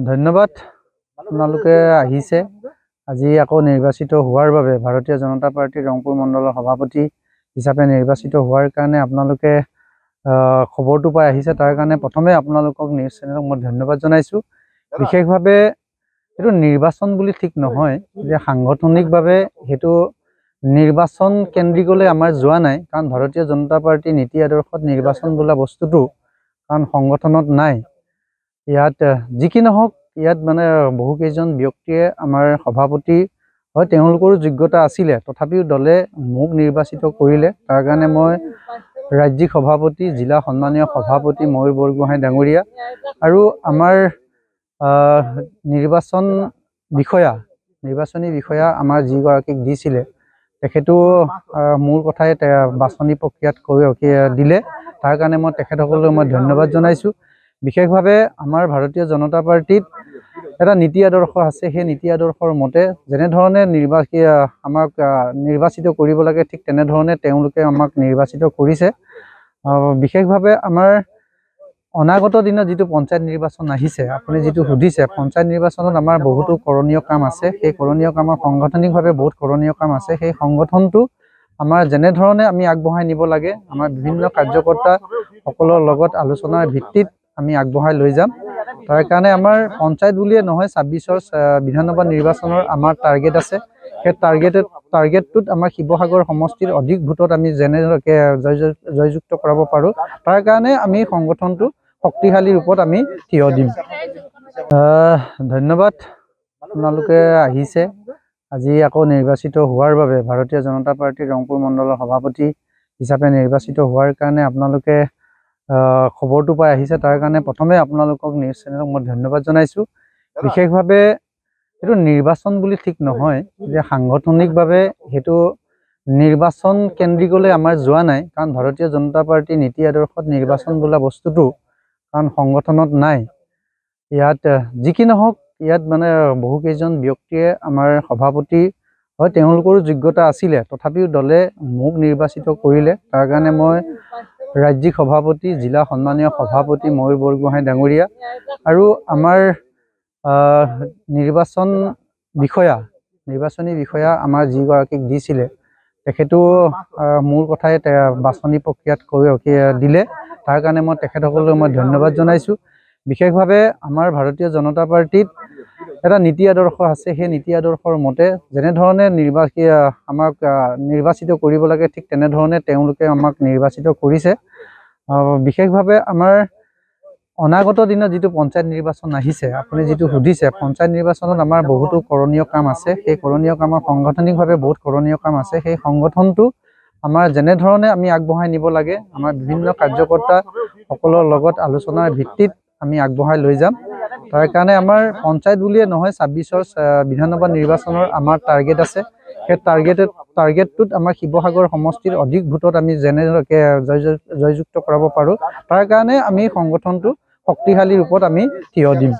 ধন্যবাদ আপোনালোকে আহিছে আজি আকৌ নিৰ্বাচিত হোৱাৰ বাবে ভাৰতীয় জনতা পাৰ্টিৰ ৰংপুৰ মণ্ডলৰ সভাপতি হিচাপে নিৰ্বাচিত হোৱাৰ কাৰণে আপোনালোকে খবৰটো পাই আহিছে। তাৰ কাৰণে প্ৰথমে আপোনালোকক নিউজ চেনেলক মই ধন্যবাদ জনাইছো। বিশেষভাৱে এইটো নিৰ্বাচন বুলি ঠিক নহয় যে সাংগঠনিকভাৱে সেইটো নিৰ্বাচন কেন্দ্ৰিকলৈ আমাৰ যোৱা নাই, কাৰণ ভাৰতীয় জনতা পাৰ্টিৰ নীতি আদৰ্শত নিৰ্বাচন বোলা বস্তুটো কাৰণ সংগঠনত নাই। ইয়াত যি কি নহওক, ইয়াত মানে বহুকেইজন ব্যক্তিয়ে আমাৰ সভাপতি হয়, তেওঁলোকৰো যোগ্যতা আছিলে, তথাপিও দলে মোক নিৰ্বাচিত কৰিলে। তাৰ কাৰণে মই ৰাজ্যিক সভাপতি, জিলা সন্মানীয় সভাপতি ময়ূৰ বৰগোহাঁই ডাঙৰীয়া আৰু আমাৰ নিৰ্বাচনী বিষয়া আমাৰ যিগৰাকীক দিছিলে তেখেতো মোৰ কথাই বাছনি প্ৰক্ৰিয়াত দিলে। তাৰ কাৰণে মই তেখেতসকলক মই ধন্যবাদ জনাইছোঁ। বিশেষভাৱে আমাৰ ভাৰতীয় জনতা পাৰ্টিত এটা নীতি আদৰ্শ আছে, সেই নীতি আদৰ্শৰ মতে যেনেধৰণে আমাক নিৰ্বাচিত কৰিব লাগে ঠিক তেনেধৰণে তেওঁলোকে আমাক নিৰ্বাচিত কৰিছে। বিশেষভাৱে আমাৰ অনাগত দিনত যিটো পঞ্চায়ত নিৰ্বাচন আহিছে, আপুনি যিটো সুধিছে, পঞ্চায়ত নিৰ্বাচনত আমাৰ বহুতো কৰণীয় কাম আছে। সেই কৰণীয় কামৰ সাংগঠনিকভাৱে বহুত কৰণীয় কাম আছে। সেই সংগঠনটো আমাৰ যেনেধৰণে আমি আগবঢ়াই নিব লাগে, আমাৰ বিভিন্ন কাৰ্যকৰ্তা সকলৰ লগত আলোচনাৰ ভিত্তিত আমি আগবঢ়াই লৈ যাম। তাৰ কাৰণে আমাৰ পঞ্চায়ত বুলিয়ে নহয়, ২৬ৰ বিধানসভা নিৰ্বাচনৰ আমাৰ টাৰ্গেট আছে। সেই টাৰ্গেটটোত আমাৰ শিৱসাগৰ সমষ্টিৰ অধিক ভোটত আমি যেনেদৰে জয়যুক্ত কৰাব পাৰোঁ, তাৰ কাৰণে আমি সংগঠনটো শক্তিশালী ৰূপত আমি থিয় দিম। ধন্যবাদ আপোনালোকে আহিছে আজি আকৌ নিৰ্বাচিত হোৱাৰ বাবে ভাৰতীয় জনতা পাৰ্টিৰ ৰংপুৰ মণ্ডলৰ সভাপতি হিচাপে নিৰ্বাচিত হোৱাৰ কাৰণে আপোনালোকে খবৰটো পাই আহিছে। তাৰ কাৰণে প্ৰথমে আপোনালোকক নিউজ চেনেলক মই ধন্যবাদ জনাইছোঁ। বিশেষভাৱে এইটো নিৰ্বাচন বুলি ঠিক নহয় যে সাংগঠনিকভাৱে সেইটো নিৰ্বাচন কেন্দ্ৰিকলৈ আমাৰ যোৱা নাই, কাৰণ ভাৰতীয় জনতা পাৰ্টিৰ নীতি আদৰ্শত নিৰ্বাচন বোলা বস্তুটো কাৰণ সংগঠনত নাই। ইয়াত যি কি নহওক, ইয়াত মানে বহুকেইজন ব্যক্তিয়ে আমাৰ সভাপতি হয়, তেওঁলোকৰো যোগ্যতা আছিলে, তথাপিও দলে মোক নিৰ্বাচিত কৰিলে। তাৰ কাৰণে মই ৰাজ্যিক সভাপতি, জিলা সন্মানীয় সভাপতি ময়ূৰ বৰগোহাঁই ডাঙৰীয়া আৰু আমাৰ নিৰ্বাচনী বিষয়া আমাৰ যিগৰাকীক দিছিলে তেখেতো মোৰ কথাই বাছনি প্ৰক্ৰিয়াত দিলে। তাৰ কাৰণে মই তেখেতসকলক মই ধন্যবাদ জনাইছোঁ। বিশেষভাৱে আমাৰ ভাৰতীয় জনতা পাৰ্টিত এটা নীতি আদৰ্শ আছে। সেই নীতি আদৰ্শৰ মতে যেনেধৰণে আমাক নিৰ্বাচিত কৰিব লাগে ঠিক তেনেধৰণে তেওঁলোকে আমাক নিৰ্বাচিত কৰিছে। বিশেষভাৱে আমাৰ অনাগত দিনত যিটো পঞ্চায়ত নিৰ্বাচন আহিছে, আপুনি যিটো সুধিছে, পঞ্চায়ত নিৰ্বাচনত আমাৰ বহুতো কৰণীয় কাম আছে। সেই কৰণীয় কামৰ সাংগঠনিকভাৱে বহুত কৰণীয় কাম আছে। সেই সংগঠনটো আমাৰ যেনেধৰণে আমি আগবঢ়াই নিব লাগে, আমাৰ বিভিন্ন কাৰ্যকৰ্তা সকলৰ লগত আলোচনাৰ ভিত্তিত আমি আগবঢ়াই লৈ যাম। তাৰ কাৰণে আমাৰ পঞ্চায়ত বুলিয়ে নহয়, ২৬ৰ বিধানসভা নিৰ্বাচনৰ আমাৰ টাৰ্গেট আছে। সেই টাৰ্গেটটোত আমাৰ শিৱসাগৰ সমষ্টিৰ অধিক ভোটত আমি যেনেদৰে জয়যুক্ত কৰাব পাৰোঁ, তাৰ কাৰণে আমি সংগঠনটো শক্তিশালী ৰূপত আমি থিয় দিম।